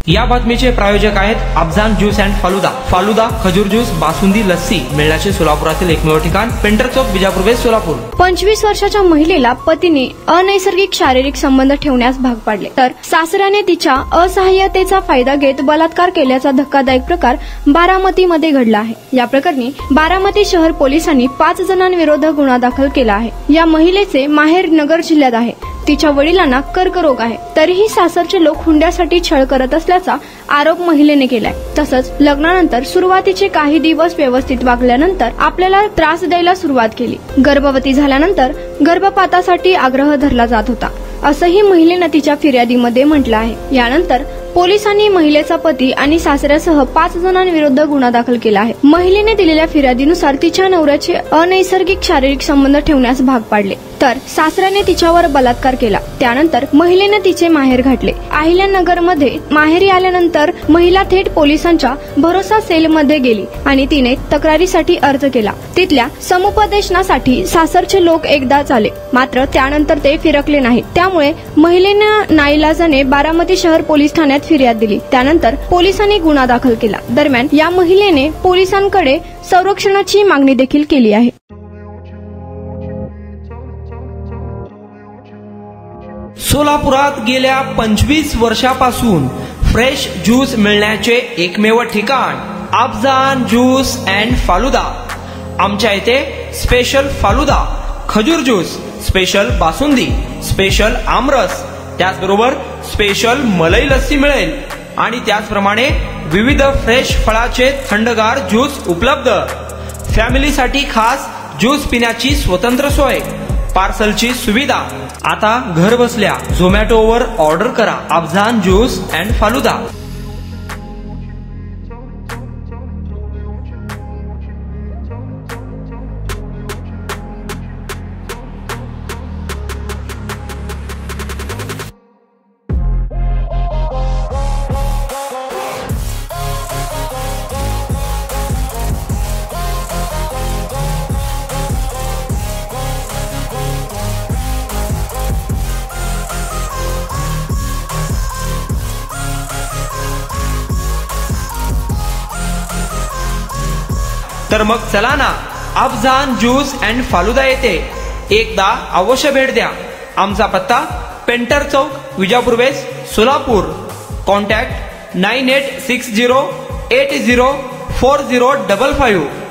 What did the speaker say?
या बातमीचे प्रायोजक आहेत अफजान ज्यूस अँड फालुदा। फालुदा, खजूर ज्यूस, बासुंदी, लस्सी मिळण्याचे सोलापुरातील एकमेव ठिकाण पेंटर चौक, विजापूर वेस्ट, सोलापूर। 25 वर्षाच्या महिलेला पतीने अनैसर्गिक शारीरिक संबंध ठेवण्यास भाग पाडले, तर सासऱ्याने तिच्या असहाय्यतेचा फायदा घेत बलात्कार केल्याचा धक्कादायक प्रकार बारामतीमध्ये घडला आहे। या प्रकरणी बारामती शहर पोलिसांनी 5 जणांविरोधात गुन्हा दाखल केला आहे। या महिलेचे माहेर नगर जिल्ह्यात आहे। तिच्या वडिलांना कर्करोग आहे, तरीही सासरचे लोक हुंड्यासाठी छळ करत असल्याचा आरोप महिलेने केलाय। तसंच लग्नानंतर सुरुवातीचे काही दिवस व्यवस्थित वागल्यानंतर आपल्याला त्रास द्यायला सुरुवात केली। गर्भवती झाल्यानंतर गर्भपातासाठी आग्रह धरला जात होता, असंही महिलेने तिच्या फिर्यादीमध्ये म्हटलं आहे। यानंतर पोलिसांनी महिलेचा पती आणि सासऱ्यासह 5 जणांविरुद्ध गुन्हा दाखल केला आहे। महिलेने दिलेल्या फिर्यादीनुसार तिच्या नवऱ्याचे अनैसर्गिक शारीरिक संबंध ठेवण्यास भाग पाडले, तर सासऱ्याने तिच्यावर बलात्कार केला। त्यानंतर महिलेने तिचे माहेर घातले। अहिल्यानगरमध्ये माहेरी आल्यानंतर महिला थेट पोलिसांच्या भरोसा सेलमध्ये गेली आणि तिने तक्रारीसाठी अर्ज केला। तिथल्या समुपदेशनासाठी सासरचे लोक एकदाच आले, मात्र त्यानंतर ते फिरकले नाहीत। त्यामुळे महिलेने नाईलाजाने बारामती शहर पोलीस ठाण्यात फिर्याद दिली। त्यानंतर पोलिसांनी गुन्हा दाखल केला। दरम्यान या महिलेने पोलिसांकडे संरक्षणाची मागणी देखील केली आहे। सोलापुरात गेल्या 25 वर्षापासून फ्रेश ज्यूस मिळण्याचे एकमेव ठिकाण अफजान ज्यूस अँड फालुदा। आमच्या इथे स्पेशल फालुदा, खजूर ज्यूस, स्पेशल बासुंदी, स्पेशल आमरस, त्याचबरोबर स्पेशल मलाई लस्सी मिळेल आणि त्याचप्रमाणे विविध फ्रेश फळाचे थंडगार ज्यूस उपलब्ध। फॅमिलीसाठी खास ज्यूस पिण्याची स्वतंत्र सोय, पार्सलची सुविधा। आता घर बसल्या झोमॅटोवर ऑर्डर करा अफजान ज्यूस अँड फालुदा। तर मग चला ना, अफजान ज्यूस अँड फालुदा येथे एकदा अवश्य भेट द्या। आमचा पत्ता पेंटर चौक, विजापूर वेस्ट, सोलापूर। कॉन्टॅक्ट 9860804055।